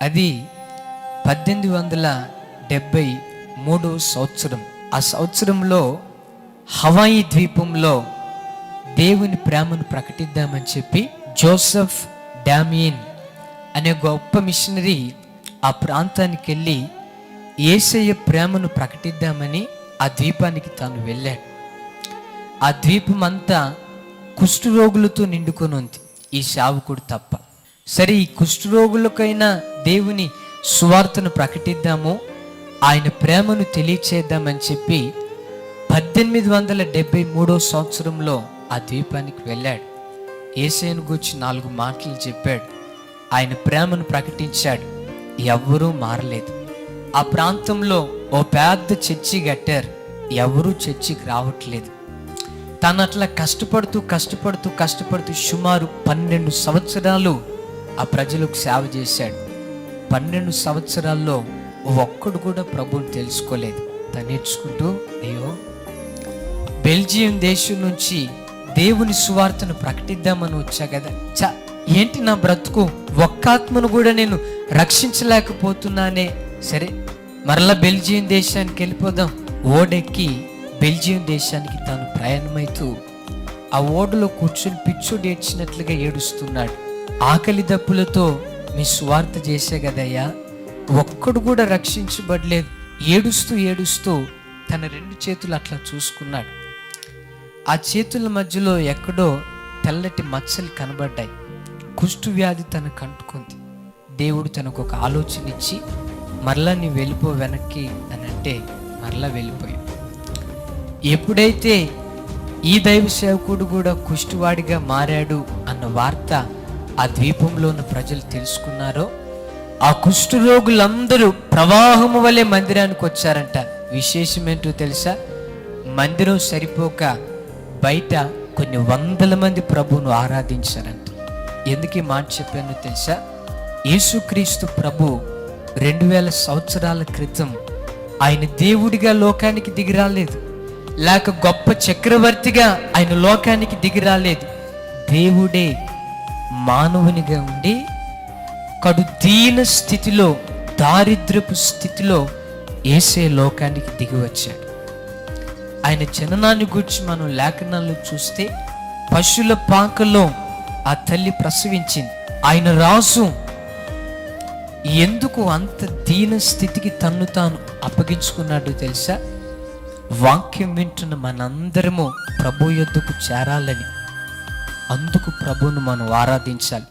అది 1873 సంవత్సరం. ఆ సంవత్సరంలో హవాయి ద్వీపంలో దేవుని ప్రేమను ప్రకటిద్దామని చెప్పి జోసెఫ్ డామియన్ అనే గొప్ప మిషనరీ ఆ ప్రాంతానికి వెళ్ళి యేసయ్య ప్రేమను ప్రకటిద్దామని ఆ ద్వీపానికి తాను వెళ్ళాడు. ఆ ద్వీపం అంతా కుష్ఠరోగులతో నిండుకొని ఉంది, ఈ సేవకుడు తప్ప. సరే, ఈ కుష్ఠరోగులకైనా దేవుని సువార్తను ప్రకటిద్దాము, ఆయన ప్రేమను తెలియచేద్దామని చెప్పి 1873 సంవత్సరంలో ఆ ద్వీపానికి వెళ్ళాడు. యేసయ్యను గూర్చి 4 మాటలు చెప్పాడు, ఆయన ప్రేమను ప్రకటించాడు. ఎవ్వరూ మారలేదు. ఆ ప్రాంతంలో ఓ పెద్ద చర్చి కట్టారు, ఎవరూ చర్చికి రావట్లేదు. తను అట్లా కష్టపడుతూ సుమారు 12 సంవత్సరాలు ఆ ప్రజలకు సేవ చేశాడు. 12 సంవత్సరాల్లో ఒక్కడు కూడా ప్రభువుని తెలుసుకోలేదు. తను నేర్చుకుంటూ, అయ్యో, బెల్జియం దేశం నుంచి దేవుని సువార్తను ప్రకటిద్దామని వచ్చా కదా, ఏంటి నా బ్రతుకు, ఒక్క ఆత్మను కూడా నేను రక్షించలేకపోతున్నానే. సరే, మరలా బెల్జియం దేశానికి వెళ్ళిపోదాం. ఓడెక్కి బెల్జియం దేశానికి తాను ప్రయాణమైతూ ఆ ఓడలో కూర్చొని పిచ్చోడు ఏడ్చినట్లుగా ఏడుస్తున్నాడు. ఆకలి దప్పులతో మీ సువార్త చేసే కదయ్యా, ఒక్కడు కూడా రక్షించబడలేదు. ఏడుస్తూ తన 2 చేతులు అట్లా చూసుకున్నాడు. ఆ చేతుల మధ్యలో ఎక్కడో తెల్లటి మచ్చలు కనబడ్డాయి. కుష్టు వ్యాధి తనకు అంటుకుంది. దేవుడు తనకు ఒక ఆలోచన ఇచ్చి, మరలా నీ వెళ్ళిపో వెనక్కి అని అంటే మరలా వెళ్ళిపోయాడు. ఎప్పుడైతే ఈ దైవ సేవకుడు కూడా కుష్టువాడిగా మారాడు అన్న వార్త ఆ ద్వీపంలో ఉన్న ప్రజలు తెలుసుకున్నారో, ఆ కుష్టు రోగులందరూ ప్రవాహము వలె మందిరానికి వచ్చారంట. విశేషం ఏంటో తెలుసా? మందిరం సరిపోక బయట కొన్ని వందల మంది ప్రభువును ఆరాధించారంట. ఎందుకు ఈ మాట చెప్పానో తెలుసా? యేసుక్రీస్తు ప్రభు 2000 సంవత్సరాల క్రితం ఆయన దేవుడిగా లోకానికి దిగిరాలేదు, లేక గొప్ప చక్రవర్తిగా ఆయన లోకానికి దిగిరాలేదు. దేవుడే మానవునిగా ఉండి కడు దీన స్థితిలో, దారిద్రపు స్థితిలో యేసే లోకానికి దిగి వచ్చాడు. ఆయన జననాన్ని గురించి మనం లేఖనాల్లో చూస్తే, పశువుల పాకలో ఆ తల్లి ప్రసవించింది. ఆయన రాజు ఎందుకు అంత దీన స్థితికి తన్ను తాను అప్పగించుకున్నాడో తెలుసా? వాక్యం వింటున్న మనందరము ప్రభు యొద్దకు చేరాలని. అందుకు ప్రభువును మనం ఆరాధించాలి.